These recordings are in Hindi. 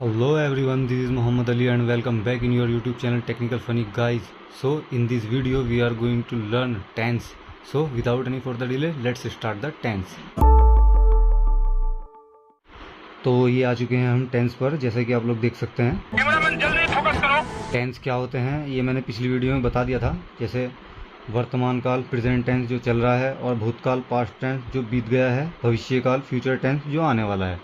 Hello everyone, this is Muhammad Ali and welcome back in your YouTube channel Technical Funny Guys. So in this video we are going to learn tense. So without any further delay, let's start the tense. तो ये आ चुके हैं हम टेंस पर, जैसा कि आप लोग देख सकते हैं। जल्दी फोकस करो। टेंस क्या होते हैं ये मैंने पिछली वीडियो में बता दिया था। जैसे वर्तमान काल प्रेजेंट टेंस जो चल रहा है, और भूतकाल पास्ट टेंस जो बीत गया है, भविष्य काल फ्यूचर टेंस जो आने वाला है।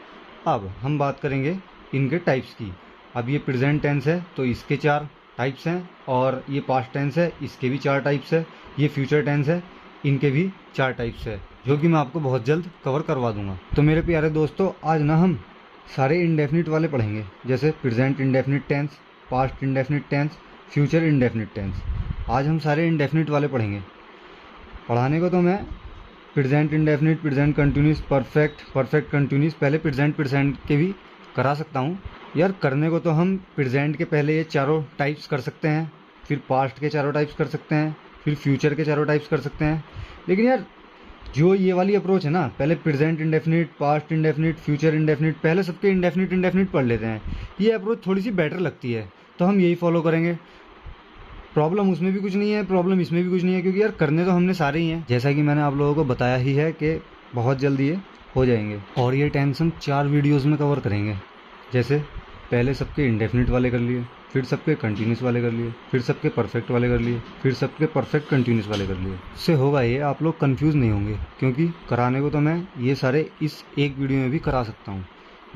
अब हम बात करेंगे इनके टाइप्स की। अब ये प्रेजेंट टेंस है तो इसके 4 टाइप्स हैं, और ये पास्ट टेंस है इसके भी 4 टाइप्स है, ये फ्यूचर टेंस है इनके भी 4 टाइप्स है, जो कि मैं आपको बहुत जल्द कवर करवा दूंगा। तो मेरे प्यारे दोस्तों, आज ना हम सारे इंडेफिनिट वाले पढ़ेंगे, जैसे present indefinite tense, past indefinite tense, future indefinite tense. आज हम सारे इंडेफिनिट वाले पढ़ेंगे। पढ़ाने को तो मैं present indefinite, present continuous, perfect, perfect continuous, पहले प्रेजेंट के भी करा सकता हूँ यार। करने को तो हम प्रेजेंट के पहले ये चारों टाइप्स कर सकते हैं, फिर पास्ट के चारों टाइप्स कर सकते हैं, फिर फ्यूचर के चारों टाइप्स कर सकते हैं। लेकिन यार जो ये वाली अप्रोच है ना, पहले present indefinite, past indefinite, future indefinite, पहले सबके इंडेफिनिट पढ़ लेते हैं, ये अप्रोच थोड़ी सी बेटर लगती है, तो हम यही फॉलो करेंगे। प्रॉब्लम उसमें भी कुछ नहीं है, प्रॉब्लम इसमें भी कुछ नहीं है, क्योंकि यार करने तो हमने सारे ही हैं, जैसा कि मैंने आप लोगों को बताया ही है कि बहुत जल्दी ये हो जाएंगे। और ये टेंस हम 4 वीडियोस में कवर करेंगे। जैसे पहले सबके इंडेफिनिट वाले कर लिए, फिर सबके कंटिन्यूस वाले कर लिए, फिर सबके परफेक्ट वाले कर लिए, फिर सबके परफेक्ट कंटिन्यूस वाले कर लिए। इससे होगा ये, आप लोग कंफ्यूज नहीं होंगे, क्योंकि कराने को तो मैं ये सारे इस एक वीडियो में भी करा सकता हूँ,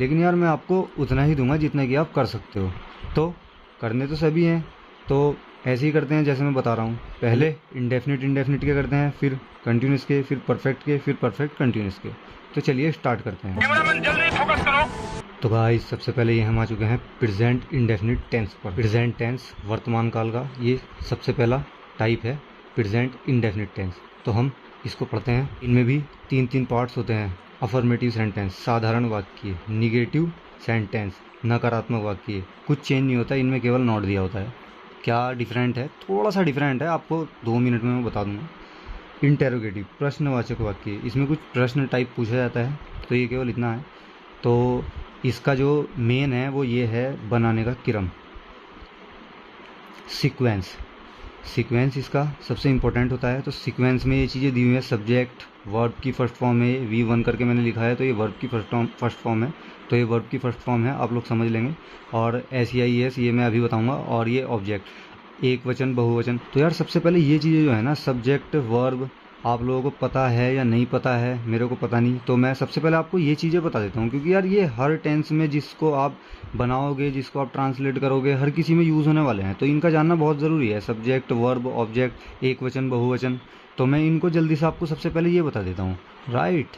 लेकिन यार मैं आपको उतना ही दूंगा जितना कि आप कर सकते हो। तो करने तो सभी हैं, तो ऐसे ही करते हैं जैसे मैं बता रहा हूँ। पहले इंडेफिनिट के करते हैं, फिर कंटिन्यूस के, फिर परफेक्ट के, फिर परफेक्ट कंटिन्यूस के। तो चलिए स्टार्ट करते हैं। जल्दी फोकस करो। तो गाइस, सबसे पहले ये हम आ चुके हैं प्रेजेंट इंडेफिनिट टेंस पर। प्रेजेंट टेंस वर्तमान काल का ये सबसे पहला टाइप है, प्रेजेंट इंडेफिनिट टेंस। तो हम इसको पढ़ते हैं। इनमें भी 3 पार्ट्स होते हैं। अफर्मेटिव सेंटेंस, साधारण वाक्य, निगेटिव सेंटेंस, नकारात्मक वाक्य। कुछ चेंज नहीं होता, इनमें केवल नोट दिया होता है। क्या डिफरेंट है? थोड़ा सा डिफरेंट है, आपको 2 मिनट में मैं बता दूंगा। इंटेरोगेटिव, प्रश्नवाचक वाक्य, इसमें कुछ प्रश्न टाइप पूछा जाता है, तो ये केवल इतना है। तो इसका जो मेन है वो ये है बनाने का क्रम, सीक्वेंस। सीक्वेंस इसका सबसे इम्पोर्टेंट होता है। तो सीक्वेंस में ये चीज़ें दी हुई है। सब्जेक्ट वर्ब की फर्स्ट फॉर्म है, V1 करके मैंने लिखा है, तो ये वर्ब की फर्स्ट फॉर्म है, तो ये वर्ब की फर्स्ट फॉर्म है, आप लोग समझ लेंगे। और SEIS ये मैं अभी बताऊंगा। और ये ऑब्जेक्ट, एक वचन, बहुवचन। तो यार सबसे पहले ये चीज़ें जो है ना, सब्जेक्ट वर्ब, आप लोगों को पता है या नहीं पता है, मेरे को पता नहीं, तो मैं सबसे पहले आपको ये चीज़ें बता देता हूँ, क्योंकि यार ये हर टेंस में जिसको आप बनाओगे, जिसको आप ट्रांसलेट करोगे, हर किसी में यूज़ होने वाले हैं, तो इनका जानना बहुत ज़रूरी है। सब्जेक्ट, वर्ब, ऑब्जेक्ट, एक वचन, बहुवचन। तो मैं इनको जल्दी से आपको सबसे पहले ये बता देता हूँ। राइट।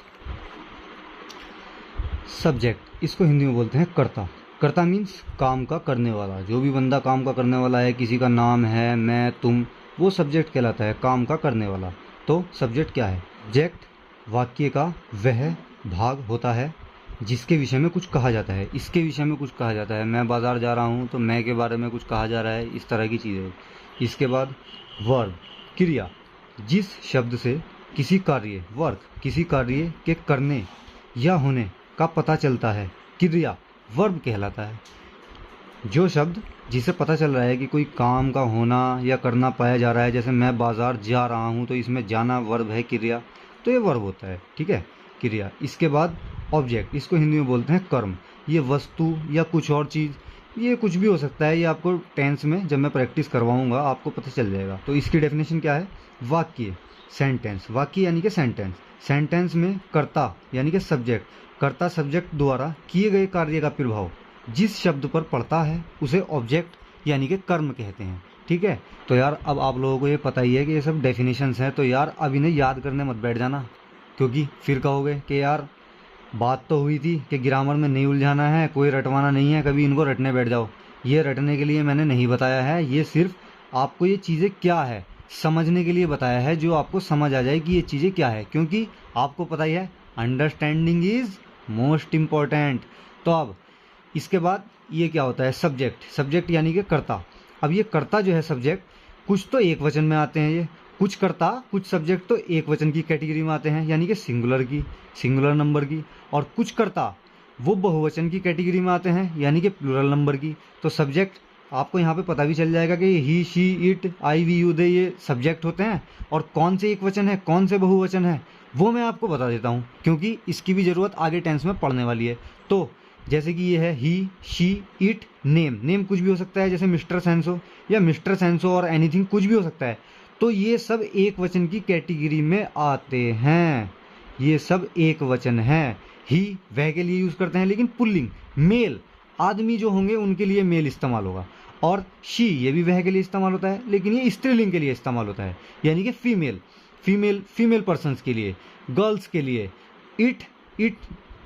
सब्जेक्ट, इसको हिंदी में बोलते हैं कर्ता। कर्ता मीन्स काम का करने वाला। जो भी बंदा काम का करने वाला है, किसी का नाम है, मैं, तुम, वो सब्जेक्ट कहलाता है, काम का करने वाला। तो सब्जेक्ट क्या है? ऑब्जेक्ट वाक्य का वह भाग होता है जिसके विषय में कुछ कहा जाता है, इसके विषय में कुछ कहा जाता है। मैं बाजार जा रहा हूँ, तो मैं के बारे में कुछ कहा जा रहा है, इस तरह की चीज़ें। इसके बाद वर्ब, क्रिया, जिस शब्द से किसी कार्य, वर्क, किसी कार्य के करने या होने का पता चलता है, क्रिया वर्ब कहलाता है। जो शब्द जिसे पता चल रहा है कि कोई काम का होना या करना पाया जा रहा है, जैसे मैं बाजार जा रहा हूँ, तो इसमें जाना वर्ब है, क्रिया, तो ये वर्ब होता है, ठीक है, क्रिया। इसके बाद ऑब्जेक्ट, इसको हिंदी में बोलते हैं कर्म। ये वस्तु या कुछ और चीज़, ये कुछ भी हो सकता है। ये आपको टेंस में जब मैं प्रैक्टिस करवाऊंगा आपको पता चल जाएगा। तो इसकी डेफिनेशन क्या है? वाक्य, सेंटेंस, वाक्य यानी कि सेंटेंस। सेंटेंस में कर्ता यानी कि सब्जेक्ट, कर्ता सब्जेक्ट द्वारा किए गए कार्य का प्रभाव जिस शब्द पर पड़ता है उसे ऑब्जेक्ट यानी कि कर्म कहते हैं, ठीक है। तो यार अब आप लोगों को ये पता ही है कि ये सब डेफिनेशंस हैं, तो यार अब इन्हें याद करने मत बैठ जाना, क्योंकि फिर कहोगे कि यार बात तो हुई थी कि ग्रामर में नहीं उलझाना है, कोई रटवाना नहीं है, कभी इनको रटने बैठ जाओ। ये रटने के लिए मैंने नहीं बताया है, ये सिर्फ आपको ये चीज़ें क्या है समझने के लिए बताया है, जो आपको समझ आ जाए कि ये चीज़ें क्या है, क्योंकि आपको पता ही है अंडरस्टैंडिंग इज मोस्ट इम्पॉर्टेंट। तो अब इसके बाद ये क्या होता है? सब्जेक्ट, सब्जेक्ट यानी कि कर्ता। अब ये कर्ता जो है सब्जेक्ट, कुछ तो एक वचन में आते हैं, ये कुछ कर्ता, कुछ सब्जेक्ट तो एक वचन की कैटेगरी में आते हैं, यानी कि सिंगुलर की, सिंगुलर नंबर की, और कुछ कर्ता वो बहुवचन की कैटेगरी में आते हैं, यानी कि प्लूरल नंबर की। तो सब्जेक्ट आपको यहाँ पे पता भी चल जाएगा कि he, she, it, I, we, you, they ये सब्जेक्ट होते हैं, और कौन से एक वचन है कौन से बहुवचन है वो मैं आपको बता देता हूँ, क्योंकि इसकी भी ज़रूरत आगे टेंस में पड़ने वाली है। तो जैसे कि ये है ही, शी, इट, नेम। नेम कुछ भी हो सकता है, जैसे मिस्टर सेंसो या मिस्टर सेंसो और एनीथिंग, कुछ भी हो सकता है। तो ये सब एक वचन की कैटेगरी में आते हैं, ये सब एक वचन है। ही वह के लिए यूज़ करते हैं, लेकिन पुल्लिंग, मेल आदमी जो होंगे उनके लिए मेल इस्तेमाल होगा। और शी ये भी वह के लिए इस्तेमाल होता है, लेकिन ये स्त्रीलिंग के लिए इस्तेमाल होता है, यानी कि फीमेल पर्सन्स के लिए, गर्ल्स के लिए। इट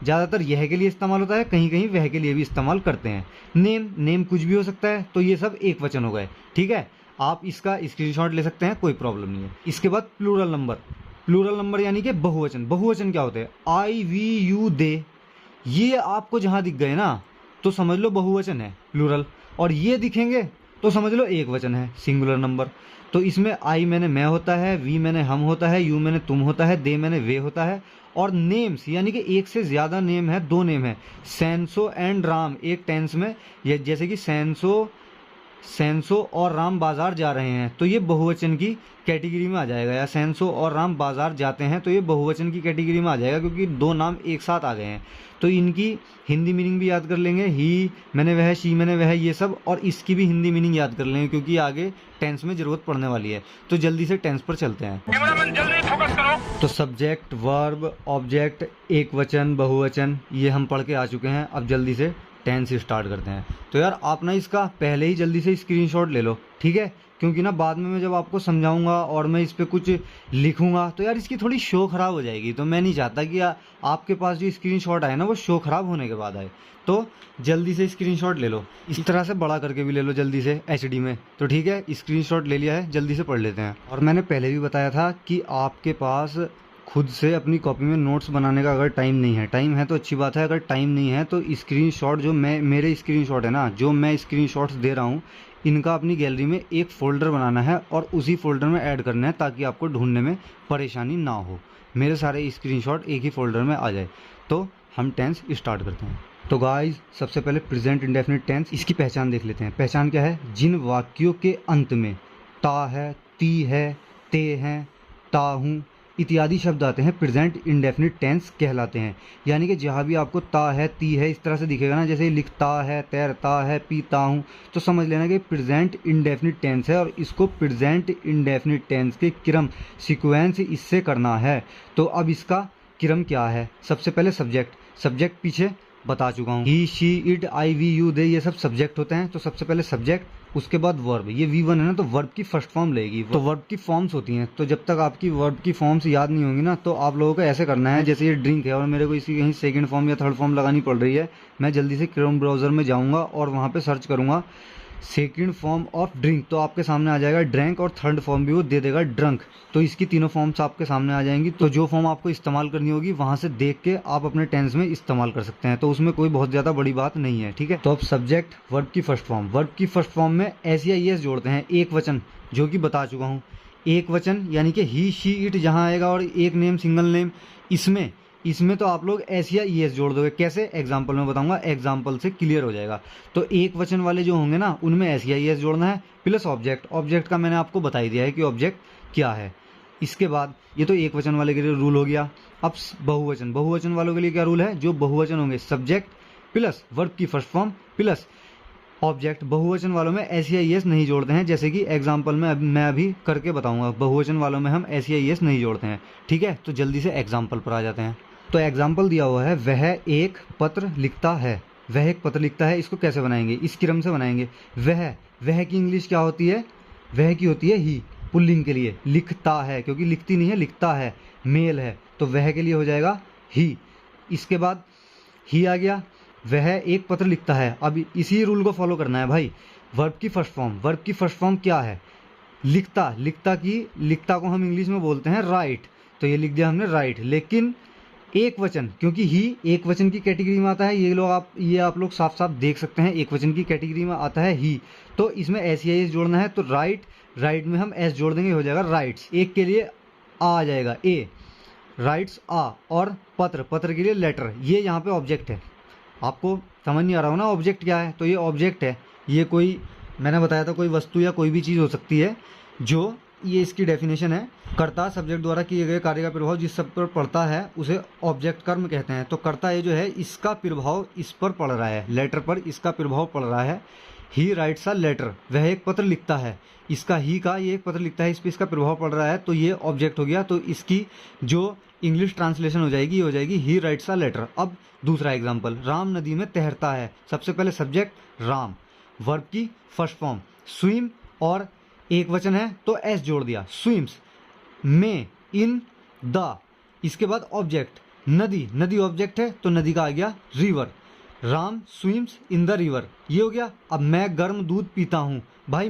ज़्यादातर यह के लिए इस्तेमाल होता है, कहीं कहीं वह के लिए भी इस्तेमाल करते हैं। नेम कुछ भी हो सकता है। तो ये सब एक वचन हो गए, ठीक है। आप इसका स्क्रीनशॉट ले सकते हैं, कोई प्रॉब्लम नहीं है। इसके बाद प्लूरल नंबर यानी कि बहुवचन क्या होते हैं? आई, वी, यू, दे, ये आपको जहाँ दिख गए ना तो समझ लो बहुवचन है, प्लूरल। और ये दिखेंगे तो समझ लो एक वचन है, सिंगुलर नंबर। तो इसमें आई मैंने मैं होता है, वी मैंने हम होता है, यू मैंने तुम होता है, दे मैंने वे होता है। और नेम्स यानी कि एक से ज़्यादा नेम है, दो नेम है। सेंसो एंड राम एक टेंस में, ये जैसे कि सेंसो और राम बाजार जा रहे हैं, तो ये बहुवचन की कैटेगरी में आ जाएगा। या सेंसो और राम बाजार जाते हैं, तो ये बहुवचन की कैटेगरी में आ जाएगा, क्योंकि दो नाम एक साथ आ गए हैं। तो इनकी हिंदी मीनिंग भी याद कर लेंगे, ही मैंने वह, शी मैंने वह, ये सब। और इसकी भी हिंदी मीनिंग याद कर लेंगे, क्योंकि आगे टेंस में ज़रूरत पड़ने वाली है। तो जल्दी से टेंस पर चलते हैं। जल्दी फोकस करो। तो सब्जेक्ट, वर्ब, ऑब्जेक्ट, एक वचन, बहुवचन, ये हम पढ़ के आ चुके हैं। अब जल्दी से टेंस स्टार्ट करते हैं। तो यार आप ना इसका पहले ही जल्दी से स्क्रीनशॉट ले लो, ठीक है, क्योंकि ना बाद में मैं जब आपको समझाऊंगा और मैं इस पर कुछ लिखूंगा तो यार इसकी थोड़ी शो ख़राब हो जाएगी। तो मैं नहीं चाहता कि आपके पास जो स्क्रीनशॉट आए ना वो शो ख़राब होने के बाद आए। तो जल्दी से स्क्रीनशॉट ले लो, इस तरह से बड़ा करके भी ले लो जल्दी से HD में। तो ठीक है, स्क्रीनशॉट ले लिया है, जल्दी से पढ़ लेते हैं। और मैंने पहले भी बताया था कि आपके पास खुद से अपनी कॉपी में नोट्स बनाने का अगर टाइम नहीं है, टाइम है तो अच्छी बात है, अगर टाइम नहीं है तो स्क्रीनशॉट जो मेरे स्क्रीनशॉट है ना, जो मैं स्क्रीनशॉट्स दे रहा हूँ, इनका अपनी गैलरी में एक फ़ोल्डर बनाना है और उसी फोल्डर में ऐड करना है, ताकि आपको ढूंढने में परेशानी ना हो। मेरे सारे स्क्रीनशॉट एक ही फोल्डर में आ जाए। तो हम टेंस स्टार्ट करते हैं। तो गाइस सबसे पहले प्रेजेंट इंडेफिनिट टेंस, इसकी पहचान देख लेते हैं। पहचान क्या है? जिन वाक्यों के अंत में ता है, ती है, ते हैं, ता हूँ इत्यादि शब्द आते हैं, प्रेजेंट इंडेफिनिट टेंस कहलाते हैं। यानी कि जहाँ भी आपको ता है, ती है इस तरह से दिखेगा ना, जैसे लिखता है, तैरता है, पीता हूँ, तो समझ लेना कि प्रेजेंट इंडेफिनिट टेंस है। और इसको प्रेजेंट इंडेफिनिट टेंस के क्रम, सीक्वेंस इससे करना है। तो अब इसका क्रम क्या है? सबसे पहले सब्जेक्ट पीछे बता चुका हूँ, he, she, it, I, we, you, they, ये सब सब्जेक्ट होते हैं। तो सबसे पहले सब्जेक्ट, उसके बाद वर्ब। ये V1 है ना, तो वर्ब की फर्स्ट फॉर्म लेगी। तो वर्ब की फॉर्म्स होती हैं, तो जब तक आपकी वर्ब की फॉर्म्स याद नहीं होंगी ना, तो आप लोगों को ऐसे करना है, जैसे ये ड्रिंक है और मेरे को इसकी कहीं सेकंड फॉर्म या थर्ड फॉर्म लगानी पड़ रही है, मैं जल्दी से क्रोम ब्राउज़र में जाऊँगा और वहाँ पर सर्च करूँगा सेकंड फॉर्म ऑफ ड्रिंक, तो आपके सामने आ जाएगा ड्रैंक, और थर्ड फॉर्म भी वो दे देगा ड्रंक। तो इसकी तीनों फॉर्म्स आपके सामने आ जाएंगी। तो जो फॉर्म आपको इस्तेमाल करनी होगी वहां से देख के आप अपने टेंस में इस्तेमाल कर सकते हैं। तो उसमें कोई बहुत ज़्यादा बड़ी बात नहीं है, ठीक है। तो अब सब्जेक्ट, वर्ब की फर्स्ट फॉर्म में एस या ईएस जोड़ते हैं, एक वचन, जो कि बता चुका हूँ। एक वचन यानी कि ही, शी, इट जहाँ आएगा और एक नेम, सिंगल नेम, इसमें तो आप लोग एस या ईएस जोड़ दोगे। कैसे? एग्जाम्पल में बताऊंगा, एग्जाम्पल से क्लियर हो जाएगा। तो एक वचन वाले जो होंगे ना, उनमें एस या ईएस जोड़ना है, प्लस ऑब्जेक्ट का मैंने आपको बता ही दिया है कि ऑब्जेक्ट क्या है। इसके बाद ये तो एक वचन वाले के लिए रूल हो गया। अब बहुवचन वालों के लिए क्या रूल है? जो बहुवचन होंगे, सब्जेक्ट प्लस वर्ब की फर्स्ट फॉर्म प्लस ऑब्जेक्ट। बहुवचन वालों में एस या ईएस नहीं जोड़ते हैं, जैसे कि एग्जाम्पल में मैं अभी करके बताऊंगा। बहुवचन वालों में हम एस या ईएस नहीं जोड़ते हैं, ठीक है। तो जल्दी से एग्जाम्पल पर आ जाते हैं। तो एग्जाम्पल दिया हुआ है, वह एक पत्र लिखता है। इसको कैसे बनाएंगे? इस क्रम से बनाएंगे। वह की इंग्लिश क्या होती है? वह की होती है ही, पुल्लिंग के लिए। लिखता है, क्योंकि लिखती नहीं है, लिखता है, मेल है, तो वह के लिए हो जाएगा ही। इसके बाद ही आ गया, वह एक पत्र लिखता है। अब इसी रूल को फॉलो करना है भाई। वर्ब की फर्स्ट फॉर्म क्या है? लिखता को हम इंग्लिश में बोलते हैं राइट, तो ये लिख दिया हमने राइट। लेकिन एक वचन, क्योंकि ही एक वचन की कैटेगरी में आता है, ये आप लोग साफ साफ देख सकते हैं, एक वचन की कैटेगरी में आता है ही। तो इसमें एस या एस जोड़ना है, तो राइट में हम एस जोड़ देंगे, हो जाएगा राइट्स। एक के लिए आ जाएगा ए, राइट्स आ। और पत्र के लिए लेटर, ये यहाँ पे ऑब्जेक्ट है। आपको समझ नहीं आ रहा हो ना ऑब्जेक्ट क्या है, तो ये ऑब्जेक्ट है। ये कोई, मैंने बताया था, कोई वस्तु या कोई भी चीज़ हो सकती है जो, ये इसकी डेफिनेशन है, कर्ता सब्जेक्ट द्वारा किए गए कार्य का प्रभाव जिस सब पर पड़ता है उसे ऑब्जेक्ट कर्म कहते हैं। तो कर्ता ये जो है, इसका प्रभाव इस पर पड़ रहा है, लेटर पर इसका प्रभाव पड़ रहा है। ही राइट्स अ लेटर, वह एक पत्र लिखता है, इसका ही का ये एक पत्र लिखता है, इस पर इसका प्रभाव पड़ रहा है, तो ये ऑब्जेक्ट हो गया। तो इसकी जो इंग्लिश ट्रांसलेशन हो जाएगी, ये हो जाएगी ही राइट्स अ लेटर। अब दूसरा एग्जाम्पल, राम नदी में तैरता है। सबसे पहले सब्जेक्ट राम, वर्ब की फर्स्ट फॉर्म स्विम, और एक वचन है तो एस जोड़ दिया, स्विम्स, में, इन, द। इसके बाद ऑब्जेक्ट नदी, नदी ऑब्जेक्ट है तो नदी का आ गया river. Ram swims in the river, ये हो गया। अब मैं गर्म दूध पीता हूँ। भाई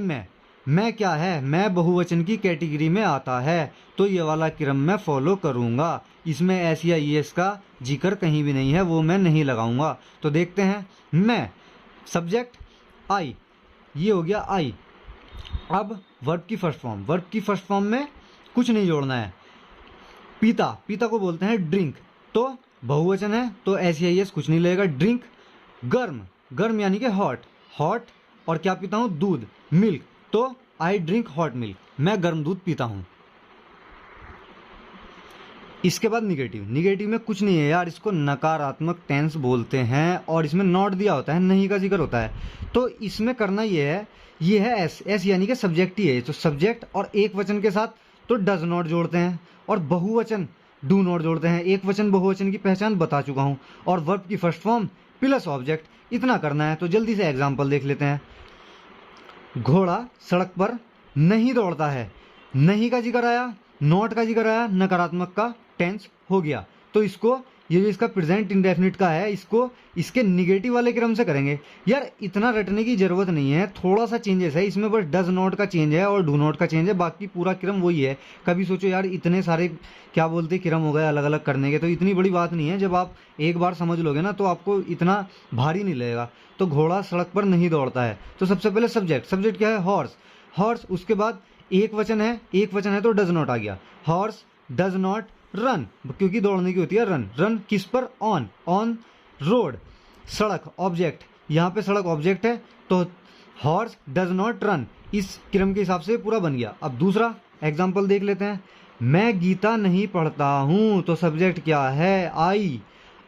मैं क्या है, मैं बहुवचन की कैटेगरी में आता है, तो ये वाला क्रम मैं फॉलो करूँगा। इसमें एस या ईएस का जिक्र कहीं भी नहीं है, वो मैं नहीं लगाऊंगा। तो देखते हैं, मैं सब्जेक्ट आई, ये हो गया आई। अब वर्ब की फर्स्ट फॉर्म, वर्ब की फर्स्ट फॉर्म में कुछ नहीं जोड़ना है। पीता, पीता को बोलते हैं ड्रिंक, तो बहुवचन है तो एस या ईएस कुछ नहीं लगेगा, ड्रिंक। गर्म, गर्म यानी कि हॉट, हॉट, और क्या पीता हूँ, दूध। मिल्क, तो आई ड्रिंक हॉट मिल्क, मैं गर्म दूध पीता हूँ। इसके बाद निगेटिव, निगेटिव में कुछ नहीं है यार, इसको नकारात्मक टेंस बोलते हैं, और इसमें नॉट दिया होता है, नहीं का जिक्र होता है। तो इसमें करना ये है एस, एस यानी कि सब्जेक्ट ही है, तो सब्जेक्ट और एक वचन के साथ तो डज नॉट जोड़ते हैं, और बहुवचन डू नॉट जोड़ते हैं। एक वचन बहुवचन की पहचान बता चुका हूँ, और वर्ब की फर्स्ट फॉर्म प्लस ऑब्जेक्ट, इतना करना है। तो जल्दी से एग्जाम्पल देख लेते हैं। घोड़ा सड़क पर नहीं दौड़ता है, नहीं का जिक्र आया, नॉट का जिक्र आया, नकारात्मक का टेंस हो गया। तो इसको, ये जो इसका प्रेजेंट इंडेफिनिट का है, इसको इसके निगेटिव वाले क्रम से करेंगे। यार इतना रटने की जरूरत नहीं है, थोड़ा सा चेंजेस है इसमें, बस डज नॉट का चेंज है और डू नॉट का चेंज है, बाकी पूरा क्रम वही है। कभी सोचो यार इतने सारे क्या बोलते क्रम हो गए अलग अलग करने के, तो इतनी बड़ी बात नहीं है। जब आप एक बार समझ लोगे ना तो आपको इतना भारी नहीं लगेगा। तो घोड़ा सड़क पर नहीं दौड़ता है, तो सबसे पहले सब्जेक्ट, सब्जेक्ट क्या है, हॉर्स, हॉर्स। उसके बाद एक वचन है, एक वचन है तो डज नॉट आ गया, हॉर्स डज नॉट रन, क्योंकि दौड़ने की होती है रन, रन किस पर, ऑन, ऑन रोड। सड़क ऑब्जेक्ट, यहाँ पे सड़क ऑब्जेक्ट है तो हॉर्स डज नॉट रन, इस क्रम के हिसाब से पूरा बन गया। अब दूसरा एग्जाम्पल देख लेते हैं। मैं गीता नहीं पढ़ता हूँ, तो सब्जेक्ट क्या है, आई,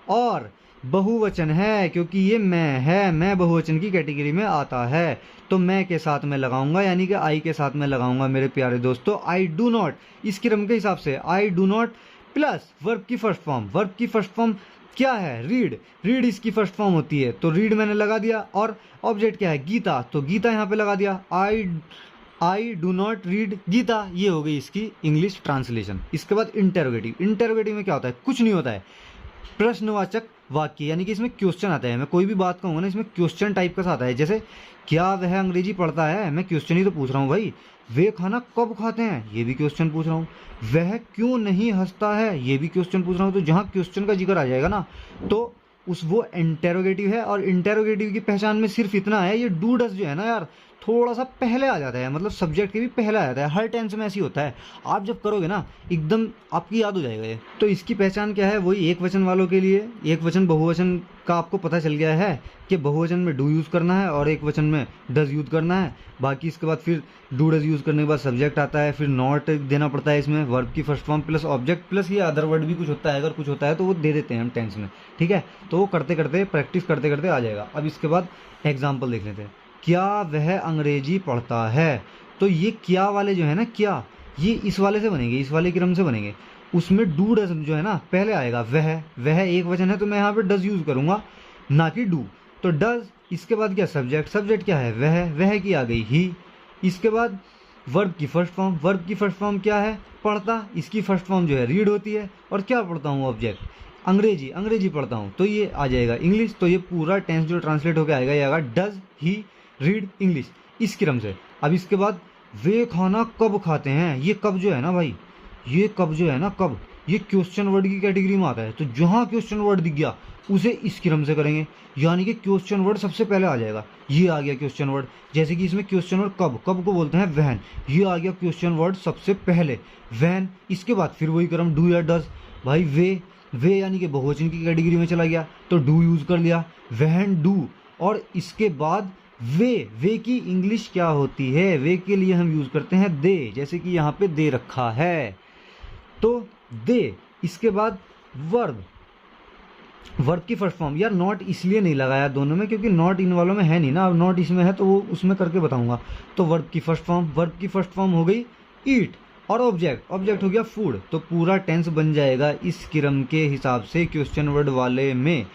और बहुवचन है क्योंकि ये मैं है, मैं बहुवचन की कैटेगरी में आता है, तो मैं के साथ में लगाऊंगा, यानी कि आई के साथ में लगाऊंगा मेरे प्यारे दोस्तों। आई डू नॉट, इस क्रम के हिसाब से आई डू नॉट प्लस वर्ब की फर्स्ट फॉर्म, वर्ब की फर्स्ट फॉर्म क्या है, रीड, रीड इसकी फर्स्ट फॉर्म होती है, तो रीड मैंने लगा दिया। और ऑब्जेक्ट क्या है, गीता, तो गीता यहाँ पे लगा दिया, I do not read Gita, ये हो गई इसकी इंग्लिश ट्रांसलेशन। इसके बाद इंटेरोगेटिव, इंटेरोगेटिव में क्या होता है, कुछ नहीं होता है, प्रश्नवाचक वाक्य, यानी कि इसमें क्वेश्चन आता है। मैं कोई भी बात कहूँगा ना, इसमें क्वेश्चन टाइप का आता है। जैसे क्या वह अंग्रेजी पढ़ता है, मैं क्वेश्चन ही तो पूछ रहा हूँ भाई। वे खाना कब खाते हैं, ये भी क्वेश्चन पूछ रहा हूँ। वह क्यों नहीं हंसता है, ये भी क्वेश्चन पूछ रहा हूँ। तो जहाँ क्वेश्चन का जिक्र आ जाएगा ना, तो वो इंटेरोगेटिव है। और इंटेरोगेटिव की पहचान में सिर्फ इतना है, ये डू डस जो है ना यार, थोड़ा सा पहले आ जाता है, मतलब सब्जेक्ट के भी पहले आ जाता है। हर टेंस में ऐसी होता है, आप जब करोगे ना एकदम आपकी याद हो जाएगा ये। तो इसकी पहचान क्या है, वही एक वचन वालों के लिए, एक वचन बहुवचन का आपको पता चल गया है कि बहुवचन में डू यूज़ करना है और एक वचन में डज यूज़ करना है। बाकी इसके बाद फिर डू डज यूज़ करने के बाद सब्जेक्ट आता है, फिर नॉट देना पड़ता है इसमें, वर्ब की first form plus object plus ये अदर वर्ड भी कुछ होता है, अगर कुछ होता है तो वो दे देते हैं हम टेंस में, ठीक है। तो वो करते करते प्रैक्टिस करते करते आ जाएगा। अब इसके बाद एग्जाम्पल देख लेते हैं। क्या वह अंग्रेजी पढ़ता है, तो ये क्या वाले जो है ना, क्या ये इस वाले से बनेंगे, इस वाले क्रम से बनेंगे। उसमें डू डज जो है ना पहले आएगा, वह एक वचन है तो मैं यहाँ पे डज यूज़ करूँगा ना कि डू, तो डज। इसके बाद क्या सब्जेक्ट, सब्जेक्ट क्या है, वह की आ गई ही। इसके बाद वर्ब की फर्स्ट फॉर्म, वर्ब की फर्स्ट फॉर्म क्या है, पढ़ता, इसकी फर्स्ट फॉर्म जो है रीड होती है। और क्या पढ़ता हूँ, ऑब्जेक्ट, अंग्रेजी, अंग्रेजी पढ़ता हूँ, तो ये आ जाएगा इंग्लिश। तो ये पूरा टेंस जो ट्रांसलेट होकर आएगा, ये आएगा डज ही रीड इंग्लिश, इस क्रम से। अब इसके बाद वे खाना कब खाते हैं, ये कब जो है ना भाई, ये कब जो है ना, कब, ये क्वेश्चन वर्ड की कैटेगरी में आता है। तो जहाँ क्वेश्चन वर्ड दिख गया उसे इस क्रम से करेंगे, यानी कि क्वेश्चन वर्ड सबसे पहले आ जाएगा। ये आ गया क्वेश्चन वर्ड, जैसे कि इसमें क्वेश्चन वर्ड कब, कब को बोलते हैं वैन, ये आ गया क्वेश्चन वर्ड सबसे पहले वैन। इसके बाद फिर वही क्रम डू या डज, भाई वे वे यानी कि बहुवचन की कैटेगरी में चला गया तो डू यूज कर लिया, वहन डू। और इसके बाद वे की इंग्लिश क्या होती है, वे के लिए हम यूज करते हैं दे, जैसे कि यहाँ पे दे रखा है तो दे। इसके बाद वर्ब, वर्ब की फर्स्ट फॉर्म, यार नॉट इसलिए नहीं लगाया दोनों में क्योंकि नॉट इन वालों में है नहीं ना, अब नॉट इसमें है तो वो उसमें करके बताऊंगा। तो वर्ब की फर्स्ट फॉर्म, वर्ब की फर्स्ट फॉर्म हो गई ईट, और ऑब्जेक्ट, ऑब्जेक्ट हो गया फूड। तो पूरा टेंस बन जाएगा इस क्रम के हिसाब से क्वेश्चन वर्ड वाले में।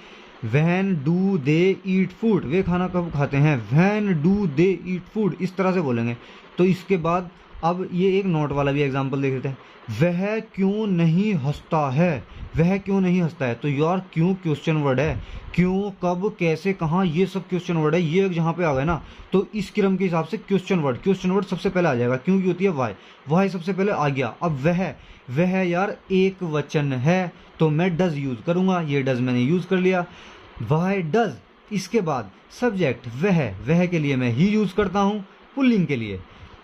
When do they eat food, वे खाना कब खाते हैं, when do they eat food, इस तरह से बोलेंगे। तो इसके बाद अब ये एक नोट वाला भी एग्जांपल देख लेते हैं। वह क्यों नहीं हंसता है, वह क्यों नहीं हंसता है, तो यार क्यों क्वेश्चन वर्ड है, क्यों, कब, कैसे, कहाँ, ये सब क्वेश्चन वर्ड है। ये जहाँ पे आ गए ना तो इस क्रम के हिसाब से क्वेश्चन वर्ड सबसे पहले आ जाएगा, क्योंकि होती है वाई, वाई सबसे पहले आ गया। अब वह यार एक वचन है तो मैं डज यूज करूंगा, ये डज मैंने यूज कर लिया, वाई डज। इसके बाद सब्जेक्ट वह के लिए मैं ही यूज करता हूँ, पुल्लिंग के लिए,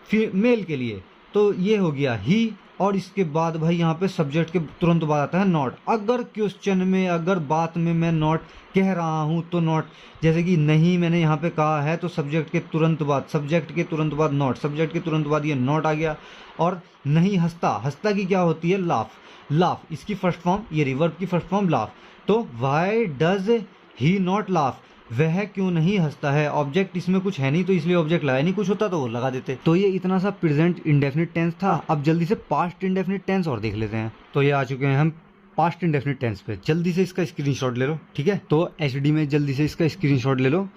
फिर मेल के लिए, तो ये हो गया ही। और इसके बाद भाई यहाँ पे सब्जेक्ट के तुरंत बाद आता है नॉट। अगर क्वेश्चन में, अगर बात में मैं नॉट कह रहा हूँ तो नॉट, जैसे कि नहीं मैंने यहाँ पे कहा है तो सब्जेक्ट के तुरंत बाद, सब्जेक्ट के तुरंत बाद नॉट, सब्जेक्ट के तुरंत बाद ये नॉट आ गया। और नहीं हंसता, हंसता की क्या होती है, लाफ, लाफ इसकी फर्स्ट फॉर्म, ये रिवर्ब की फर्स्ट फॉर्म लाफ। तो why does he not laugh, वह क्यों नहीं हंसता है। ऑब्जेक्ट इसमें कुछ है नहीं तो इसलिए ऑब्जेक्ट लगाया नहीं, कुछ होता तो वो लगा देते। तो ये इतना सा प्रेजेंट इंडेफिनिट टेंस था। अब जल्दी से पास्ट इंडेफिनिट टेंस और देख लेते हैं। तो ये आ चुके हैं हम पास्ट इंडेफिनिट टेंस पे। जल्दी से इसका स्क्रीनशॉट ले लो, ठीक है। तो एचडी में जल्दी से इसका स्क्रीनशॉट ले लो,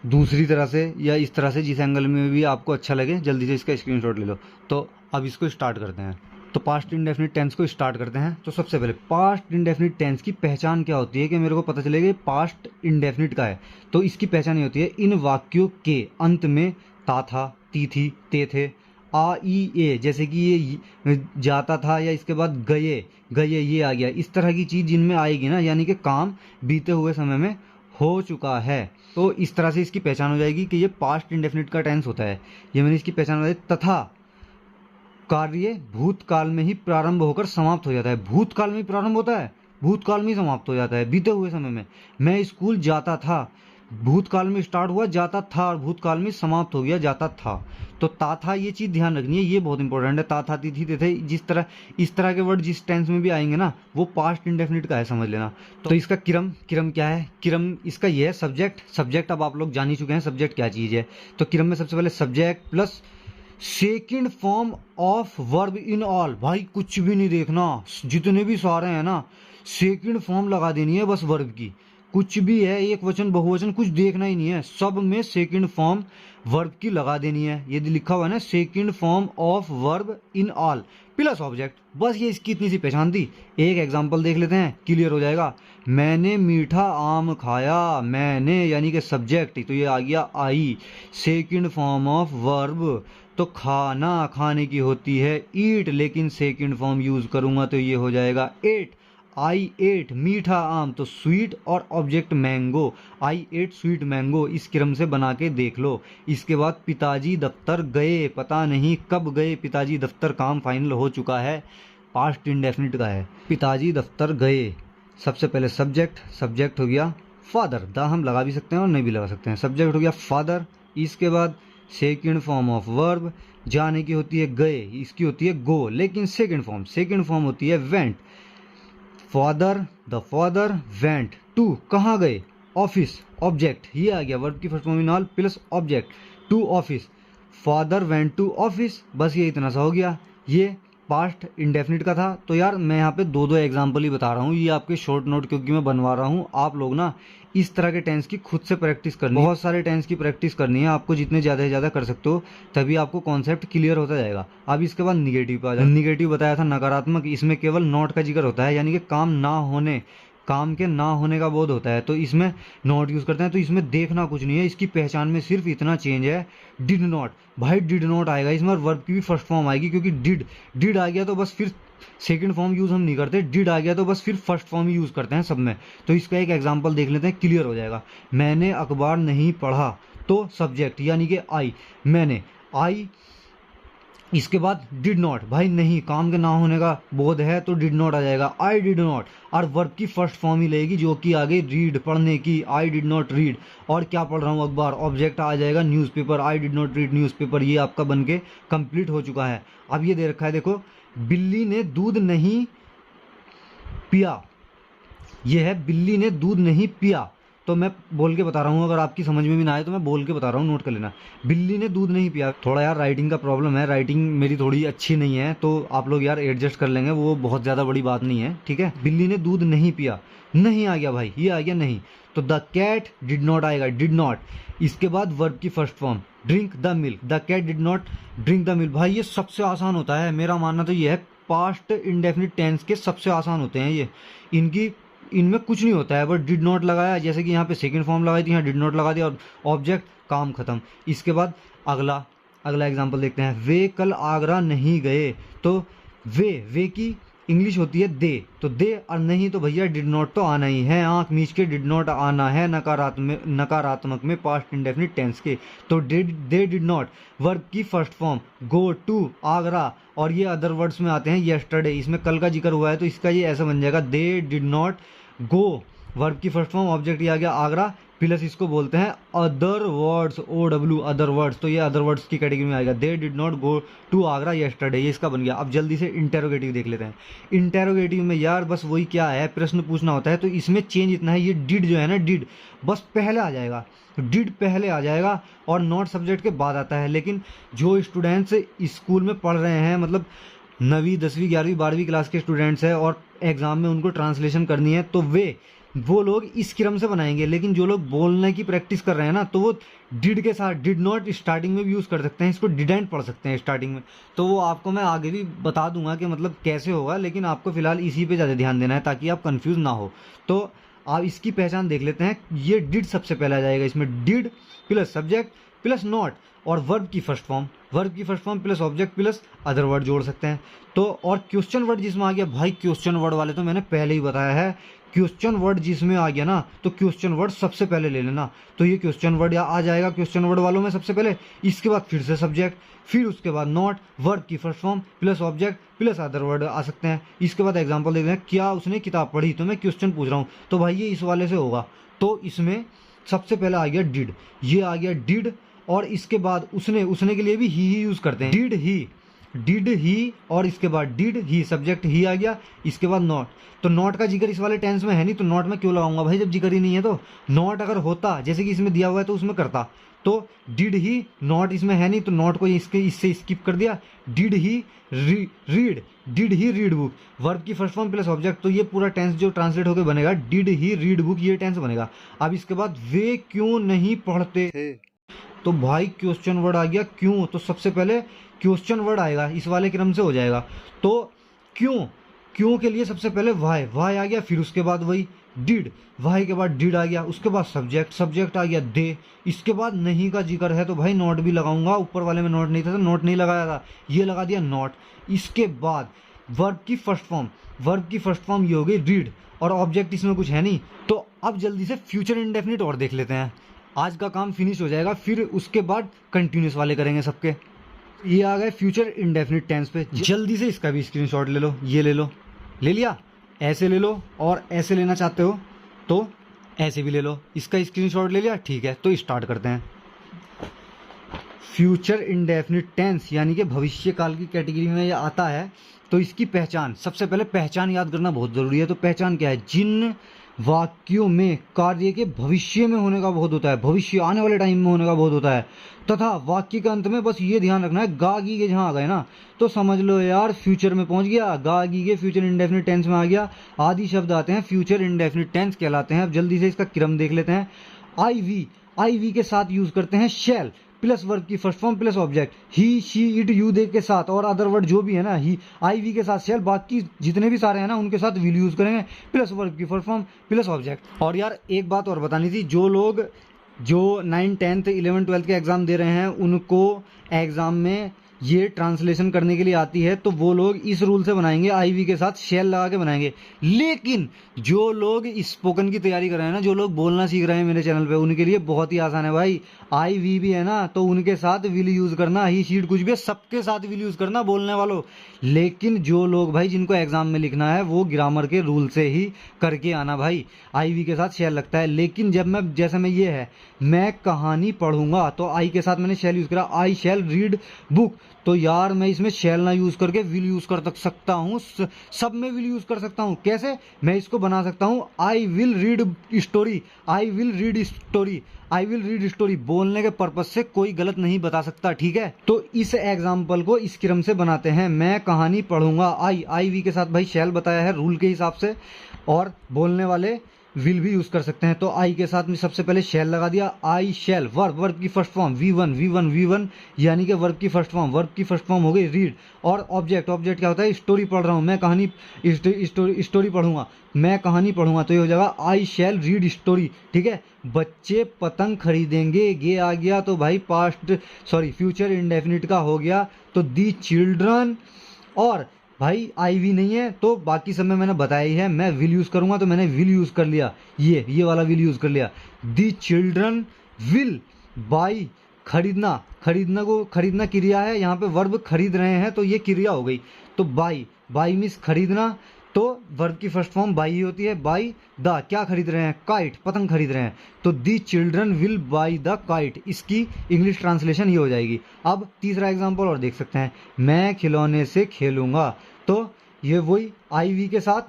दूसरी तरह से या इस तरह से, जिस एंगल में भी आपको अच्छा लगे, जल्दी से इसका स्क्रीनशॉट ले लो। तो अब इसको स्टार्ट करते हैं। तो पास्ट इंडेफिनिट टेंस को स्टार्ट करते हैं। तो सबसे पहले पास्ट इंडेफिनिट टेंस की पहचान क्या होती है कि मेरे को पता चलेगा पास्ट इंडेफिनिट का है। तो इसकी पहचान ये होती है, इन वाक्यों के अंत में ता था, ती थी, ते थे, आ ई ए, जैसे कि ये जाता था या इसके बाद गए गए ये आ गया, इस तरह की चीज़ जिनमें आएगी ना, यानी कि काम बीते हुए समय में हो चुका है। तो इस तरह से इसकी पहचान हो जाएगी कि ये पास्ट इंडेफिनिट का टेंस होता है। ये मैंने इसकी पहचान बताई। तथा कार्य भूतकाल में ही प्रारंभ होकर समाप्त हो जाता है। भूतकाल में ही प्रारंभ होता है, भूतकाल में ही समाप्त हो जाता है, बीते हुए समय में। मैं स्कूल जाता था, भूतकाल में स्टार्ट हुआ जाता था और भूतकाल में समाप्त हो गया जाता था। तो ता था, ये चीज ध्यान रखनी है, ये बहुत इंपॉर्टेंट है। ता था, ती थी, ते थे, जिस तरह इस तरह के वर्ड जिस टेंस में भी आएंगे ना वो पास्ट इंडेफिनिट का है, समझ लेना। तो इसका क्रम क्या है, क्रम इसका ये है सब्जेक्ट, सब्जेक्ट अब आप लोग जान ही चुके हैं सब्जेक्ट क्या चीज है। तो क्रम में सबसे पहले subject plus second form of verb in all. भाई कुछ भी नहीं देखना, जितने भी सारे हैं ना सेकेंड फॉर्म लगा देनी है बस वर्ब की। कुछ भी है, एक वचन बहुवचन कुछ देखना ही नहीं है, सब में सेकेंड फॉर्म वर्ब की लगा देनी है। ये लिखा हुआ है ना, second form of verb in all plus object. बस ये इसकी इतनी सी पहचान थी। एक एग्जांपल देख लेते हैं, क्लियर हो जाएगा। मैंने मीठा आम खाया, मैंने यानी कि सब्जेक्ट, तो ये आ गया आई, सेकेंड फॉर्म ऑफ वर्ब। तो खाना, खाने की होती है ईट, लेकिन सेकेंड फॉर्म यूज करूंगा तो ये हो जाएगा एट, आई एट। मीठा आम तो स्वीट और ऑब्जेक्ट मैंगो, आई एट स्वीट मैंगो। इस क्रम से बना के देख लो। इसके बाद पिताजी दफ्तर गए, पता नहीं कब गए पिताजी दफ्तर, काम फाइनल हो चुका है, पास्ट इंडेफिनिट का है। पिताजी दफ्तर गए, सबसे पहले सब्जेक्ट, सब्जेक्ट हो गया फादर, दा हम लगा भी सकते हैं और नहीं भी लगा सकते हैं। सब्जेक्ट हो गया फादर। इसके बाद सेकेंड फॉर्म ऑफ वर्ब, जाने की होती है गए, इसकी होती है गो, लेकिन सेकेंड फॉर्म होती है went. Father, the father went to, कहाँ गए, ऑफिस, ऑब्जेक्ट, ये आ गया वर्ब की first form in all plus object, to office, father went to office. बस ये इतना सा हो गया, ये पास्ट इंडेफिनिट का था। तो यार मैं यहाँ पे दो एग्जाम्पल ही बता रहा हूँ, ये आपके शॉर्ट नोट क्योंकि मैं बनवा रहा हूँ। आप लोग ना इस तरह के टेंस की खुद से प्रैक्टिस करनी है, बहुत सारे टेंस की प्रैक्टिस करनी है आपको, जितने ज़्यादा से ज़्यादा कर सकते हो तभी आपको कॉन्सेप्ट क्लियर होता जाएगा। अब इसके बाद निगेटिव पे आ जाए। निगेटिव बताया था नकारात्मक, इसमें केवल नॉट का जिक्र होता है, यानी कि काम के ना होने का बोध होता है, तो इसमें नॉट यूज करते हैं। तो इसमें देखना कुछ नहीं है, इसकी पहचान में सिर्फ इतना चेंज है, डिड नॉट। भाई डिड नॉट आएगा इसमें और वर्ब की भी फर्स्ट फॉर्म आएगी, क्योंकि डिड आ गया तो बस फिर सेकंड फॉर्म यूज हम नहीं करते, डिड आ गया तो बस फिर फर्स्ट फॉर्म ही यूज करते हैं सब में। तो इसका एक एग्जांपल देख लेते हैं, क्लियर हो जाएगा। मैंने अखबार नहीं पढ़ा, तो सब्जेक्ट यानी कि आई, मैंने, आई इसके बाद डिड नॉट, भाई नहीं, काम के ना होने का बोध है तो डिड नॉट आ जाएगा, आई डिड नॉट, और वर्ब की फर्स्ट फॉर्म ही लेगी जो कि आगे रीड, पढ़ने की, आई डिड नॉट रीड, और क्या पढ़ रहा हूँ अखबार, ऑब्जेक्ट आ जाएगा newspaper, I did not read newspaper. ये आपका बन के कंप्लीट हो चुका है। अब ये दे रखा है, देखो, बिल्ली ने दूध नहीं पिया, ये है बिल्ली ने दूध नहीं पिया। तो मैं बोल के बता रहा हूँ, अगर आपकी समझ में भी ना आए तो मैं बोल के बता रहा हूँ, नोट कर लेना। बिल्ली ने दूध नहीं पिया। थोड़ा यार राइटिंग का प्रॉब्लम है, राइटिंग मेरी थोड़ी अच्छी नहीं है, तो आप लोग यार एडजस्ट कर लेंगे, वो बहुत ज़्यादा बड़ी बात नहीं है, ठीक है। बिल्ली ने दूध नहीं पिया, नहीं आ गया भाई, ये आ गया नहीं, तो द कैट डिड नॉट आएगा, डिड नॉट। इसके बाद वर्ब की first form, drink the milk, the cat did not drink the milk. भाई ये सबसे आसान होता है, मेरा मानना तो ये है, पास्ट इंडेफिनिट टेंस के सबसे आसान होते हैं ये, इनमें कुछ नहीं होता है, बट डिड नॉट लगाया, जैसे कि यहाँ पे सेकंड फॉर्म लगाई थी, यहाँ डिड नॉट लगा दिया और ऑब्जेक्ट, काम खत्म। इसके बाद अगला एग्जांपल देखते हैं, वे कल आगरा नहीं गए। तो वे की इंग्लिश होती है दे, तो दे और नहीं तो भैया डिड नॉट तो आना ही है, आंख मीच के डिड नॉट आना है नकारात्मक में पास्ट इंडेफिनिट टेंस के। तो दे डिड नॉट, वर्ब की first form, go to Agra, और ये अदर वर्ड्स में आते हैं येस्टरडे, इसमें कल का जिक्र हुआ है तो इसका ये ऐसा बन जाएगा, they did not go, verb की फर्स्ट फॉर्म, ऑब्जेक्ट ये आ गया आगरा, प्लस इसको बोलते हैं other words, OW, other words, तो ये अदर वर्ड्स की कैटेगरी में आएगा, they did not go to Agra yesterday, ये इसका बन गया। अब जल्दी से इंटेरोगेटिव देख लेते हैं। इंटेरोगेटिव में यार बस वही क्या है, प्रश्न पूछना होता है, तो इसमें चेंज इतना है, ये डिड जो है ना, डिड बस पहले आ जाएगा, डिड पहले आ जाएगा और नॉट सब्जेक्ट के बाद आता है। लेकिन जो स्टूडेंट्स स्कूल में पढ़ रहे हैं, मतलब 9वीं 10वीं 11वीं 12वीं क्लास के स्टूडेंट्स हैं और एग्जाम में उनको ट्रांसलेशन करनी है, तो वो लोग इस क्रम से बनाएंगे। लेकिन जो लोग बोलने की प्रैक्टिस कर रहे हैं ना, तो वो डिड के साथ डिड नॉट स्टार्टिंग में भी यूज़ कर सकते हैं, इसको डिडेंट पढ़ सकते हैं स्टार्टिंग में। तो वो आपको मैं आगे भी बता दूंगा कि मतलब कैसे होगा, लेकिन आपको फिलहाल इसी पे ज़्यादा ध्यान देना है ताकि आप कंफ्यूज ना हो। तो आप इसकी पहचान देख लेते हैं, ये डिड सबसे पहले आ जाएगा, इसमें did plus subject plus not, और वर्ब की first form plus object plus other word जोड़ सकते हैं। तो और क्वेश्चन वर्ड जिसमें आ गया, भाई क्वेश्चन वर्ड वाले तो मैंने पहले ही बताया है, क्वेश्चन वर्ड जिसमें आ गया ना, तो क्वेश्चन वर्ड सबसे पहले ले लेना। तो ये क्वेश्चन वर्ड आ जाएगा क्वेश्चन वर्ड वालों में सबसे पहले, इसके बाद फिर से सब्जेक्ट, फिर उसके बाद नॉट, वर्ब की first form plus object plus other word आ सकते हैं। इसके बाद एग्जांपल देखते हैं, क्या उसने किताब पढ़ी, तो मैं क्वेश्चन पूछ रहा हूँ, तो भाई ये इस वाले से होगा, तो इसमें सबसे पहले आ गया डिड, ये आ गया डिड, और इसके बाद उसने के लिए भी ही यूज़ करते हैं, डिड ही, और इसके बाद डिड ही, सब्जेक्ट ही आ गया, इसके बाद नॉट। तो नॉट का जिक्र इस वाले टेंस में है नहीं, तो नॉट में क्यों लगाऊंगा भाई, जब जिक्र ही नहीं है। तो नॉट अगर होता, जैसे कि इसमें दिया हुआ है, तो उसमें करता, तो डिड ही, नॉट इसमें है नहीं तो नॉट को इससे स्किप कर दिया, did he read book, verb की फर्स्ट फॉर्म प्लस ऑब्जेक्ट, तो ये पूरा टेंस जो ट्रांसलेट होकर बनेगा, डिड ही रीड बुक, ये टेंस बनेगा। अब इसके बाद वे क्यों नहीं पढ़ते थे, तो भाई क्वेश्चन वर्ड आ गया क्यों, तो सबसे पहले क्वेश्चन वर्ड आएगा, इस वाले क्रम से हो जाएगा। तो क्यों के लिए सबसे पहले वाई आ गया, फिर उसके बाद वही डिड, वाई के बाद डिड आ गया, उसके बाद सब्जेक्ट आ गया दे, इसके बाद नहीं का जिक्र है तो भाई नॉट भी लगाऊंगा, ऊपर वाले में नॉट नहीं था तो नॉट नहीं लगाया था, ये लगा दिया नॉट। इसके बाद वर्ब की फर्स्ट फॉर्म ये हो गई रीड, और ऑब्जेक्ट इसमें कुछ है नहीं। तो अब जल्दी से फ्यूचर इंडेफिनिट और देख लेते हैं, आज का काम फिनिश हो जाएगा, फिर उसके बाद कंटिन्यूस वाले करेंगे सबके। ये आ गए फ्यूचर इंडेफिनिट टेंस पे, जल्दी से इसका भी स्क्रीनशॉट ले लो, ये ले लिया, ऐसे ले लो, और ऐसे लेना चाहते हो तो ऐसे भी ले लो, इसका स्क्रीनशॉट ले लिया, ठीक है। तो स्टार्ट करते हैं। फ्यूचर इंडेफिनिट टेंस यानी कि भविष्य काल की कैटेगरी में ये आता है। तो इसकी पहचान, सबसे पहले पहचान याद करना बहुत ज़रूरी है। तो पहचान क्या है, जिन वाक्यों में कार्य के भविष्य में होने का बहुत होता है, भविष्य आने वाले टाइम में होने का बहुत होता है, तथा वाक्य के अंत में बस ये ध्यान रखना है, गा गी के जहाँ आ गए ना, तो समझ लो यार फ्यूचर में पहुंच गया, गा गी के फ्यूचर इंडेफिनिट टेंस में आ गया, आदि शब्द आते हैं फ्यूचर इंडेफिनिट टेंस कहलाते हैं। अब जल्दी से इसका क्रम देख लेते हैं। आई वी के साथ यूज करते हैं शैल प्लस वर्ब की first form plus object, he she it you they के साथ, और अदर वर्ड जो भी है ना, ही आई वी के साथ शैल, बाकी जितने भी सारे हैं ना उनके साथ विल यूज करेंगे, प्लस वर्ब की फर्स्ट फॉर्म प्लस ऑब्जेक्ट। और यार एक बात और बतानी थी, जो लोग 9th 10th 11th 12th के एग्जाम दे रहे हैं, उनको एग्जाम में ये ट्रांसलेशन करने के लिए आती है तो वो लोग इस रूल से बनाएंगे, आईवी के साथ शेल लगा के बनाएंगे। लेकिन जो लोग स्पोकन की तैयारी कर रहे हैं ना, जो लोग बोलना सीख रहे हैं मेरे चैनल पे, उनके लिए बहुत ही आसान है भाई। आईवी भी है ना तो उनके साथ विल यूज करना, ही शीट कुछ भी है सबके साथ विल यूज करना बोलने वालों। लेकिन जो लोग भाई जिनको एग्जाम में लिखना है वो ग्रामर के रूल से ही करके आना भाई। आईवी के साथ शेल लगता है। लेकिन जब मैं जैसे में ये है, मैं कहानी पढ़ूंगा तो आई के साथ मैंने शेल यूज करा, आई शेल रीड बुक, तो यार मैं इसमें शेल ना यूज करके विल यूज कर सकता हूँ। सब में विल यूज कर सकता हूँ। कैसे? मैं इसको बना सकता हूँ I will read story, I will read story, I will read story. बोलने के पर्पज से कोई गलत नहीं बता सकता, ठीक है। तो इस एग्जाम्पल को इस क्रम से बनाते हैं। मैं कहानी पढ़ूंगा, आई वी के साथ भाई शेल बताया है रूल के हिसाब से, और बोलने वाले विल भी यूज कर सकते हैं। तो आई के साथ में सबसे पहले शेल लगा दिया, आई शेल, वर्ब की फर्स्ट फॉर्म V1 यानी कि वर्ब की फर्स्ट फॉर्म, वर्ब की फर्स्ट फॉर्म हो गई रीड। और ऑब्जेक्ट क्या होता है? स्टोरी पढ़ रहा हूं मैं, कहानी स्टोरी पढ़ूंगा, मैं कहानी पढ़ूंगा, तो ये हो जाएगा आई शेल रीड स्टोरी, ठीक है। बच्चे पतंग खरीदेंगे, ये आ गया तो भाई फ्यूचर इंडेफिनिट का हो गया, तो दी चिल्ड्रन। और भाई आईवी नहीं है तो बाकी सब में मैंने बताया ही है, मैं विल यूज करूंगा तो मैंने विल यूज कर लिया, ये वाला विल यूज कर लिया। दी चिल्ड्रन विल बाई, खरीदना क्रिया है, यहाँ पे वर्ब खरीद रहे हैं तो ये क्रिया हो गई। तो बाई मीन्स खरीदना, तो वर्ब की फर्स्ट फॉर्म बाई ही होती है। बाई द, क्या खरीद रहे हैं? काइट, पतंग खरीद रहे हैं, तो the children will by the kite. इसकी इंग्लिश ट्रांसलेशन ये हो जाएगी। अब तीसरा एग्जांपल और देख सकते हैं, मैं खिलौने से खेलूंगा, तो ये वही आईवी के साथ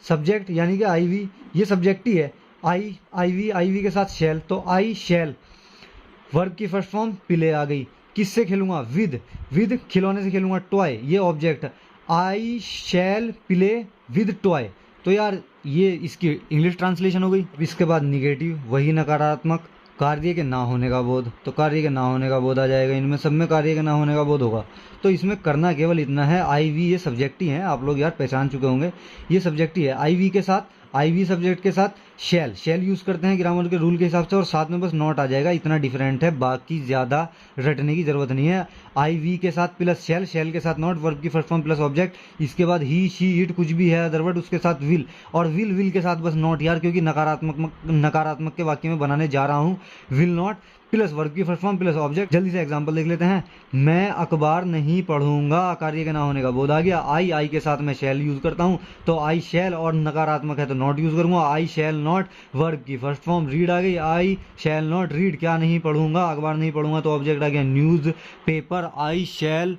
सब्जेक्ट यानी कि आईवी, ये सब्जेक्ट ही है। आईवी के साथ शेल, तो आई शेल, वर्ब की फर्स्ट फॉर्म प्ले आ गई। किससे खेलूंगा? विद खिलौने से खेलूंगा, टॉय ये object, I shall play with toy. तो यार ये इसकी इंग्लिश ट्रांसलेशन हो गई। इसके बाद निगेटिव, वही नकारात्मक, कार्य के ना होने का बोध, तो कार्य के ना होने का बोध आ जाएगा। इनमें सब में कार्य के ना होने का बोध होगा। तो इसमें करना केवल इतना है, आईवी ये सब्जेक्ट ही है, आप लोग यार पहचान चुके होंगे, ये सब्जेक्ट ही है। आईवी के साथ, आईवी सब्जेक्ट के साथ शेल यूज करते हैं ग्रामर के रूल के हिसाब से, और साथ में बस नॉट आ जाएगा, इतना डिफरेंट है, बाकी ज्यादा रटने की जरूरत नहीं है। आईवी के साथ प्लस शेल के साथ नॉट, वर्ब की फर्स्ट फॉर्म प्लस ऑब्जेक्ट, इसके बाद ही शी इट कुछ भी है अदर वर्ड, उसके साथ विल, और विल के साथ बस नॉट यार, क्योंकि नकारात्मक के वाक्य में बनाने जा रहा हूं। विल नॉट प्लस वर्ब की फर्स्ट फॉर्म प्लस ऑब्जेक्ट। जल्दी से एग्जांपल देख लेते हैं। मैं अखबार नहीं पढ़ूंगा, कार्य के ना होने का बोध आ गया। आई के साथ मैं शेल यूज करता हूं, तो आई शेल, और नकारात्मक है तो नॉट यूज करूंगा, आई शेल नॉट, वर्ब की फर्स्ट फॉर्म रीड आ गई, आई शेल नॉट रीड, क्या नहीं पढ़ूंगा, अखबार नहीं पढ़ूंगा, तो ऑब्जेक्ट आ गया news paper, I shall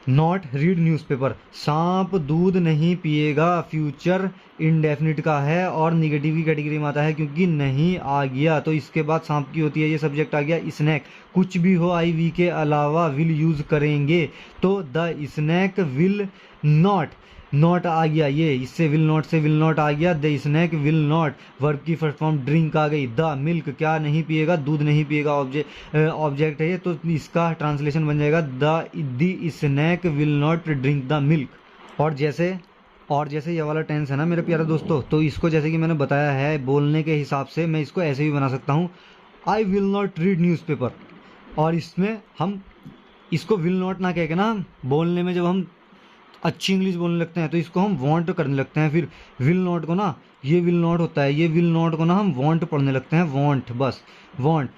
not read newspaper. सांप दूध नहीं पिएगा, फ्यूचर इंडेफिनिट का है और निगेटिव की कैटेगरी में आता है क्योंकि नहीं आ गया, तो इसके बाद सांप की होती है, ये सब्जेक्ट आ गया। स्नैक, कुछ भी हो आई वी के अलावा विल यूज करेंगे, तो द स्नैक विल नॉट आ गया, ये इससे विल नॉट से विल नॉट आ गया, the snake will not, verb की फर्स्ट फॉर्म ड्रिंक आ गई। द मिल्क, क्या नहीं पिएगा, दूध नहीं पिएगा, ऑब्जेक्ट है ये, तो इसका ट्रांसलेशन बन जाएगा the snake will not drink the milk. और जैसे ये वाला टेंस है ना मेरे प्यारे दोस्तों, तो इसको जैसे कि मैंने बताया है बोलने के हिसाब से मैं इसको ऐसे भी बना सकता हूँ, I will not read newspaper, और इसमें हम इसको विल नॉट ना कह के ना, बोलने में जब हम अच्छी इंग्लिश बोलने लगते हैं तो इसको हम वांट करने लगते हैं, फिर विल नॉट को ना, ये विल नॉट होता है, ये विल नॉट को ना हम वांट पढ़ने लगते हैं, वांट, बस want.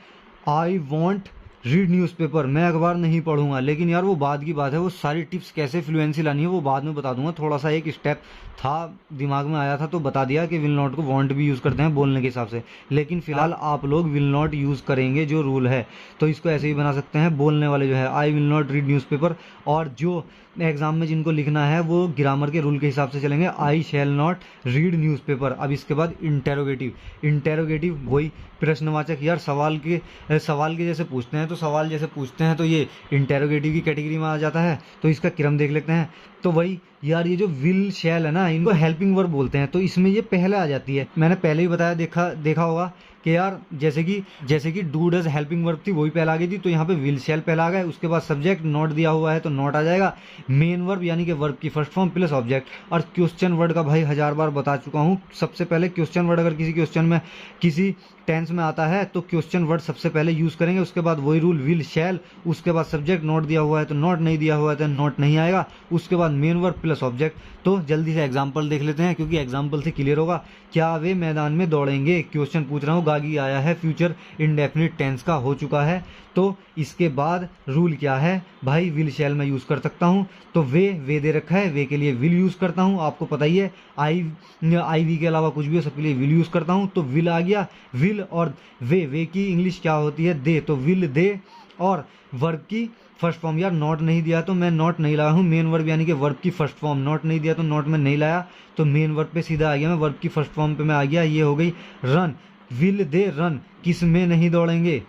I want read newspaper, मैं अखबार नहीं पढ़ूंगा, लेकिन यार वो बाद की बात है, वो सारी टिप्स कैसे फ्लुएंसी लानी है वो बाद में बता दूंगा। थोड़ा सा एक स्टेप था दिमाग में आया था तो बता दिया कि विल नॉट को वांट भी यूज़ करते हैं बोलने के हिसाब से, लेकिन फिलहाल आप लोग विल नॉट यूज़ करेंगे जो रूल है, तो इसको ऐसे ही बना सकते हैं। बोलने वाले जो है I will not read newspaper, और जो एग्जाम में जिनको लिखना है वो ग्रामर के रूल के हिसाब से चलेंगे, आई शैल नॉट रीड न्यूज़पेपर। अब इसके बाद इंटेरोगेटिव वही प्रश्नवाचक, यार सवाल के जैसे पूछते हैं, तो सवाल जैसे पूछते हैं तो ये इंटेरोगेटिव की कैटेगरी में आ जाता है, तो इसका क्रम देख लेते हैं। तो वही यार ये जो विल शैल है ना, इनको हेल्पिंग वर्ब बोलते हैं, तो इसमें ये पहले आ जाती है। मैंने पहले ही बताया, देखा होगा कि यार जैसे कि डू डज हेल्पिंग वर्ब थी, वही पहले आ गई थी, तो यहाँ पे विल शैल पहले आ गया। उसके बाद सब्जेक्ट नॉट दिया हुआ है तो नॉट आ जाएगा। मेन वर्ब यानी कि वर्ब की फर्स्ट फॉर्म प्लस ऑब्जेक्ट। और क्वेश्चन वर्ड का भाई 1000 बार बता चुका हूँ, सबसे पहले क्वेश्चन वर्ड अगर किसी क्वेश्चन में किसी टेंस में आता है तो क्वेश्चन वर्ड सबसे पहले यूज करेंगे। उसके बाद वही रूल विल शैल, उसके बाद सब्जेक्ट नॉट दिया हुआ है तो नॉट, नहीं दिया हुआ है तो नॉट नहीं आएगा। उसके बाद मेन वर्ब प्लस ऑब्जेक्ट। तो जल्दी से एग्जांपल देख लेते हैं क्योंकि एग्जांपल से क्लियर होगा। क्या वे मैदान में दौड़ेंगे, क्वेश्चन पूछ रहा हूँ, गागी आया है, फ्यूचर इंडेफिनिट टेंस का हो चुका है। तो इसके बाद रूल क्या है भाई, विल शैल मैं यूज कर सकता हूँ। तो वे दे रखा है, वे के लिए विल यूज करता हूँ, आपको पता ही है। आई वी के अलावा कुछ भी हो, सबके लिए विल यूज करता हूँ। तो विल आ गया। विल और वे की इंग्लिश क्या होती है, दे। तो विल दे और वर्ब की फर्स्ट फॉर्म। यार नॉट नहीं दिया तो मैं नॉट नहीं लाया हूँ। मेन वर्ब यानी कि वर्ब की फर्स्ट फॉर्म। नॉट नहीं दिया तो नॉट में नहीं लाया, तो मेन वर्ब पे सीधा आ गया मैं, वर्ब की फर्स्ट फॉर्म पे मैं आ गया। ये हो गई रन। विल दे रन, किस में नहीं दौड़ेंगे,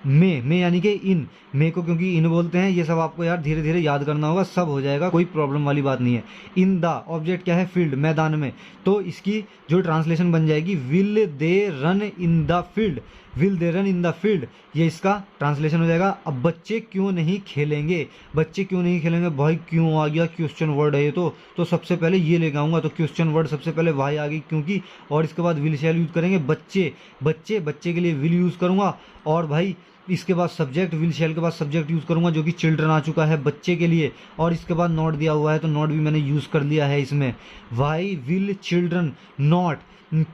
में यानी कि इन, मे को क्योंकि इन बोलते हैं। ये सब आपको यार धीरे धीरे याद करना होगा, सब हो जाएगा, कोई प्रॉब्लम वाली बात नहीं है। इन द ऑब्जेक्ट क्या है, फील्ड, मैदान में। तो इसकी जो ट्रांसलेशन बन जाएगी will they run in the field, will they run in the field, ये इसका ट्रांसलेशन हो जाएगा। अब बच्चे क्यों नहीं खेलेंगे, बच्चे क्यों नहीं खेलेंगे भाई, क्यों आ गया, क्वेश्चन वर्ड है ये तो सबसे पहले ये लेके आऊंगा। तो क्वेश्चन वर्ड सबसे पहले भाई आ गई क्योंकि, और इसके बाद विल शैल यूज करेंगे। बच्चे के लिए विल यूज करूंगा। और भाई इसके बाद सब्जेक्ट, विल शैल के बाद सब्जेक्ट यूज करूंगा जो कि चिल्ड्रन आ चुका है, बच्चे के लिए। और इसके बाद नॉट दिया हुआ है तो नॉट भी मैंने यूज कर लिया है इसमें। वाई विल चिल्ड्रन नॉट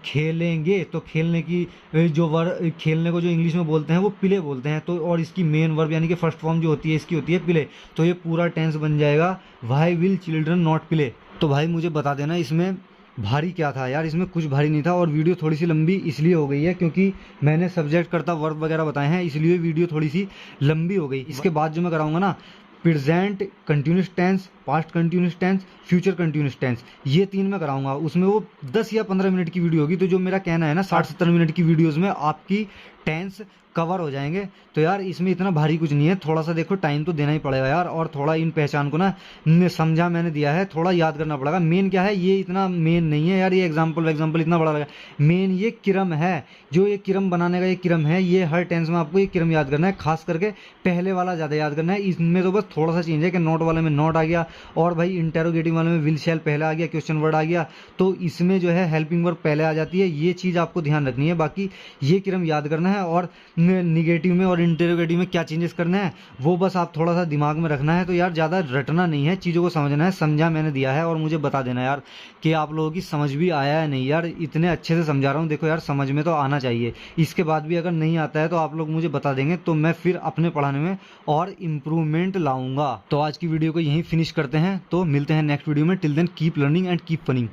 खेलेंगे, तो खेलने की जो वर्ड, खेलने को जो इंग्लिश में बोलते हैं वो प्ले बोलते हैं। तो और इसकी मेन वर्ब यानी कि फर्स्ट फॉर्म जो होती है इसकी होती है प्ले। तो ये पूरा टेंस बन जाएगा why will children not play. तो भाई मुझे बता देना इसमें भारी क्या था। यार इसमें कुछ भारी नहीं था। और वीडियो थोड़ी सी लंबी इसलिए हो गई है क्योंकि मैंने सब्जेक्ट करता वर्ब वगैरह बताए हैं, इसलिए वीडियो थोड़ी सी लंबी हो गई। इसके बाद जो मैं कराऊंगा ना, present continuous tense, past continuous tense, future continuous tense, ये 3 में कराऊंगा। उसमें वो 10 या 15 मिनट की वीडियो होगी। तो जो मेरा कहना है ना, 60-70 मिनट की वीडियोस में आपकी टेंस कवर हो जाएंगे। तो यार इसमें इतना भारी कुछ नहीं है, थोड़ा सा देखो टाइम तो देना ही पड़ेगा यार। और थोड़ा इन पहचान को ना समझा मैंने दिया है, थोड़ा याद करना पड़ेगा। मेन क्या है, ये इतना मेन नहीं है यार, ये एग्जाम्पल इतना बड़ा लगा। मेन ये क्रम है, जो ये क्रम बनाने का ये क्रम है, ये हर टेंस में आपको ये क्रम याद करना है। खास करके पहले वाला ज़्यादा याद करना है। इसमें तो बस थोड़ा सा चेंज है कि नॉट वाले में नॉट आ गया, और भाई इंटेरोगेटिव वाले में विल शैल पहले आ गया, क्वेश्चन वर्ड आ गया। तो इसमें जो है हेल्पिंग वर्ब पहले आ जाती है। ये चीज़ आपको ध्यान रखनी है। बाकी ये क्रम याद करना है। और निगेटिव में और इंटेरोगेटिव में क्या चेंजेस करना है वो बस आप थोड़ा सा दिमाग में रखना है। तो यार ज़्यादा रटना नहीं है, चीज़ों को समझना है। समझा मैंने दिया है, और मुझे बता देना यार कि आप लोगों की समझ भी आया है नहीं। यार इतने अच्छे से समझा रहा हूँ, देखो यार समझ में तो आना चाहिए। इसके बाद भी अगर नहीं आता है तो आप लोग मुझे बता देंगे, तो मैं फिर अपने पढ़ाने में और इम्प्रूवमेंट लाऊंगा। तो आज की वीडियो को यहीं फिनिश करते हैं, तो मिलते हैं नेक्स्ट वीडियो में। Till then keep learning and keep फनिंग।